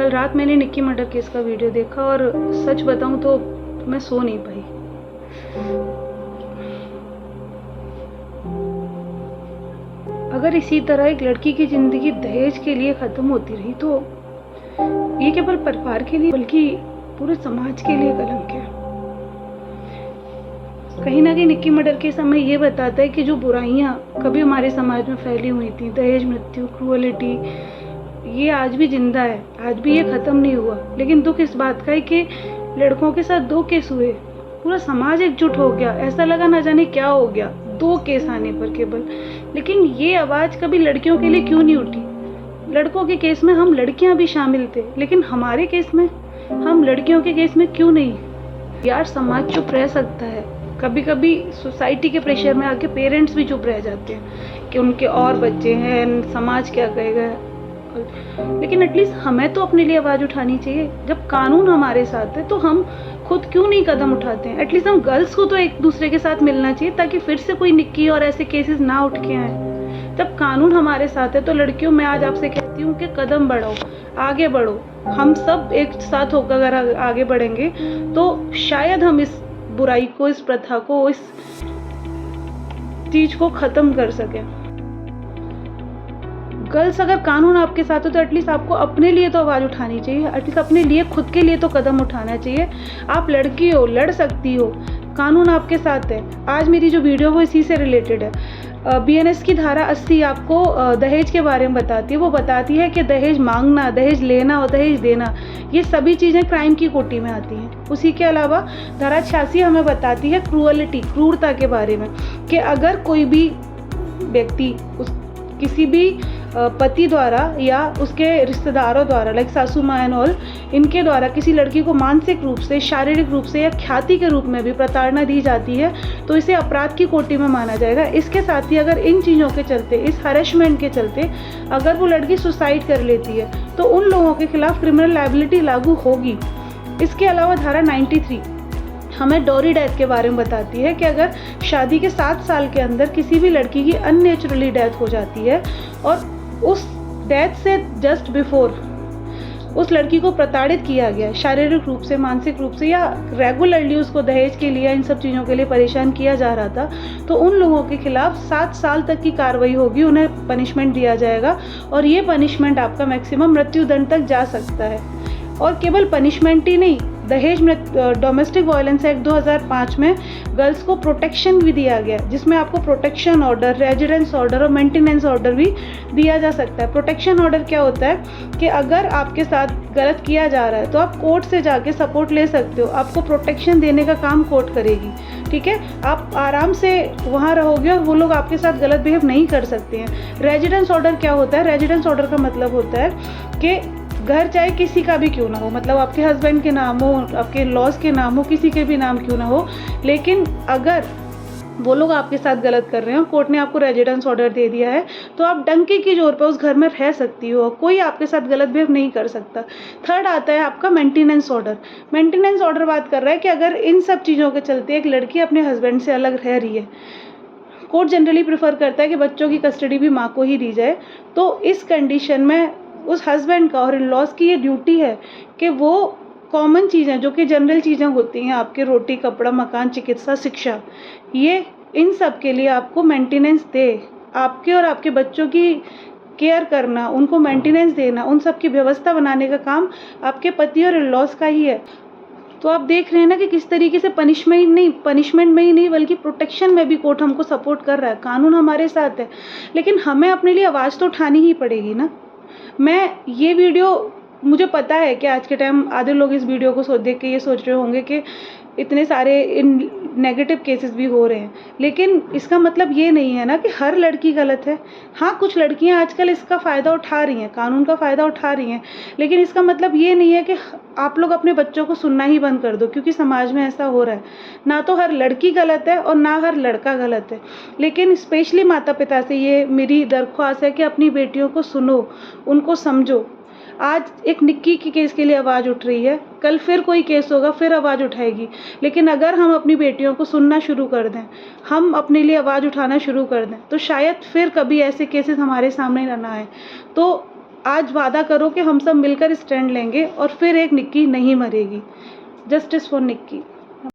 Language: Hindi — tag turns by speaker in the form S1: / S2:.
S1: कल रात मैंने निक्की मर्डर केस का वीडियो देखा और सच बताऊं तो मैं सो नहीं पाई। अगर इसी तरह एक लड़की की ज़िंदगी दहेज के लिए ख़त्म होती रही तो ये केवल परिवार के लिए बल्कि पूरे समाज के लिए कलंक है। कहीं ना कहीं निक्की मर्डर के समय ये बताता है कि जो बुराइयां कभी हमारे समाज में फैली हुई थी, दहेज, मृत्यु, क्रूअलिटी, ये आज भी जिंदा है, आज भी ये ख़त्म नहीं हुआ। लेकिन दुख इस बात का है कि लड़कों के साथ 2 केस हुए, पूरा समाज एकजुट हो गया, ऐसा लगा ना जाने क्या हो गया 2 केस आने पर केवल। लेकिन ये आवाज़ कभी लड़कियों के लिए क्यों नहीं उठी? लड़कों के केस में हम लड़कियां भी शामिल थे, लेकिन हमारे केस में हम लड़कियों के केस में क्यों नहीं? यार, समाज चुप रह सकता है, कभी कभी सोसाइटी के प्रेशर में आके पेरेंट्स भी चुप रह जाते हैं कि उनके और बच्चे हैं, समाज क्या कहेगा। लेकिन एटलीस्ट हमें तो अपने लिए आवाज़ उठानी चाहिए। जब कानून हमारे साथ है तो हम खुद क्यों नहीं कदम उठाते हैं? एटलीस्ट हम गर्ल्स को तो एक दूसरे के साथ मिलना चाहिए ताकि फिर से कोई निक्की और ऐसे केसेस ना उठ के आए। जब कानून हमारे साथ है तो लड़कियों, मैं आज आपसे कहती हूँ कि कदम बढ़ाओ, आगे बढ़ो। हम सब एक साथ होकर अगर आगे बढ़ेंगे तो शायद हम इस बुराई को, इस प्रथा को, इस चीज को खत्म कर सके। गर्ल्स, अगर कानून आपके साथ हो तो एटलीस्ट आपको अपने लिए तो आवाज़ उठानी चाहिए, एटलीस्ट अपने लिए, खुद के लिए तो कदम उठाना चाहिए। आप लड़की हो, लड़ सकती हो, कानून आपके साथ है। आज मेरी जो वीडियो वो इसी से रिलेटेड है। BNS की धारा 80 आपको दहेज के बारे में बताती है। वो बताती है कि दहेज मांगना, दहेज लेना और दहेज देना, ये सभी चीज़ें क्राइम की कोटि में आती हैं। उसी के अलावा धारा 86 हमें बताती है क्रूअलिटी, क्रूरता के बारे में, कि अगर कोई भी व्यक्ति किसी भी पति द्वारा या उसके रिश्तेदारों द्वारा, लाइक सासू माँ एंड ऑल, इनके द्वारा किसी लड़की को मानसिक रूप से, शारीरिक रूप से या ख्याति के रूप में भी प्रताड़ना दी जाती है तो इसे अपराध की कोटि में माना जाएगा। इसके साथ ही अगर इन चीज़ों के चलते, इस हरेसमेंट के चलते अगर वो लड़की सुसाइड कर लेती है तो उन लोगों के खिलाफ क्रिमिनल लायबिलिटी लागू होगी। इसके अलावा धारा 93 हमें डॉरी डेथ के बारे में बताती है कि अगर शादी के 7 साल के अंदर किसी भी लड़की की अननेचुरली डेथ हो जाती है और उस डेथ से जस्ट बिफोर उस लड़की को प्रताड़ित किया गया शारीरिक रूप से, मानसिक रूप से, या रेगुलरली उसको दहेज के लिए, इन सब चीज़ों के लिए परेशान किया जा रहा था, तो उन लोगों के खिलाफ 7 साल तक की कार्रवाई होगी, उन्हें पनिशमेंट दिया जाएगा और ये पनिशमेंट आपका मैक्सिमम मृत्युदंड तक जा सकता है। और केवल पनिशमेंट ही नहीं, दहेज डोमेस्टिक वायलेंस एक्ट 2005 में गर्ल्स को प्रोटेक्शन भी दिया गया, जिसमें आपको प्रोटेक्शन ऑर्डर, रेजिडेंस ऑर्डर और मेंटेनेंस ऑर्डर भी दिया जा सकता है। प्रोटेक्शन ऑर्डर क्या होता है कि अगर आपके साथ गलत किया जा रहा है तो आप कोर्ट से जाके सपोर्ट ले सकते हो, आपको प्रोटेक्शन देने का काम कोर्ट करेगी, ठीक है? आप आराम से वहाँ रहोगे और वो लोग आपके साथ गलत बिहेव नहीं कर सकते हैं। रेजिडेंस ऑर्डर क्या होता है? रेजिडेंस ऑर्डर का मतलब होता है कि घर चाहे किसी का भी क्यों ना हो, मतलब आपके हस्बैंड के नाम हो, आपके लॉज के नाम हो, किसी के भी नाम क्यों ना हो, लेकिन अगर वो लोग आपके साथ गलत कर रहे हो, कोर्ट ने आपको रेजिडेंस ऑर्डर दे दिया है, तो आप डंके की जोर पर उस घर में रह सकती हो, कोई आपके साथ गलत बिहेव नहीं कर सकता। थर्ड आता है आपका मेंटेनेंस ऑर्डर। मेंटेनेंस ऑर्डर बात कर रहा है कि अगर इन सब चीज़ों के चलते एक लड़की अपने हस्बैंड से अलग रह रही है, कोर्ट जनरली प्रेफर करता है कि बच्चों की कस्टडी भी माँ को ही दी जाए, तो इस कंडीशन में उस हस्बैंड का और इन लॉज की ये ड्यूटी है कि वो कॉमन चीज़ें, जो कि जनरल चीज़ें होती हैं, आपके रोटी, कपड़ा, मकान, चिकित्सा, शिक्षा, ये इन सब के लिए आपको मेंटेनेंस दे। आपके और आपके बच्चों की केयर करना, उनको मेंटेनेंस देना, उन सब की व्यवस्था बनाने का काम आपके पति और इन लॉज का ही है। तो आप देख रहे हैं ना कि किस तरीके से पनिशमेंट में ही नहीं बल्कि प्रोटेक्शन में भी कोर्ट हमको सपोर्ट कर रहा है। कानून हमारे साथ है, लेकिन हमें अपने लिए आवाज़ तो उठानी ही पड़ेगी ना। मैं ये वीडियो, मुझे पता है कि आज के टाइम आधे लोग इस वीडियो को देख के ये सोच रहे होंगे कि इतने सारे इन नेगेटिव केसेस भी हो रहे हैं, लेकिन इसका मतलब ये नहीं है ना कि हर लड़की गलत है। हाँ, कुछ लड़कियां आजकल इसका फ़ायदा उठा रही हैं, कानून का फ़ायदा उठा रही हैं, लेकिन इसका मतलब ये नहीं है कि आप लोग अपने बच्चों को सुनना ही बंद कर दो, क्योंकि समाज में ऐसा हो रहा है। ना तो हर लड़की गलत है और ना हर लड़का गलत है, लेकिन स्पेशली माता पिता से ये मेरी दरख्वास्त है कि अपनी बेटियों को सुनो, उनको समझो। आज एक निक्की की केस के लिए आवाज़ उठ रही है, कल फिर कोई केस होगा, फिर आवाज़ उठाएगी। लेकिन अगर हम अपनी बेटियों को सुनना शुरू कर दें, हम अपने लिए आवाज़ उठाना शुरू कर दें, तो शायद फिर कभी ऐसे केसेस हमारे सामने ना आए। तो आज वादा करो कि हम सब मिलकर स्टैंड लेंगे और फिर एक निक्की नहीं मरेगी। Justice for Nikki.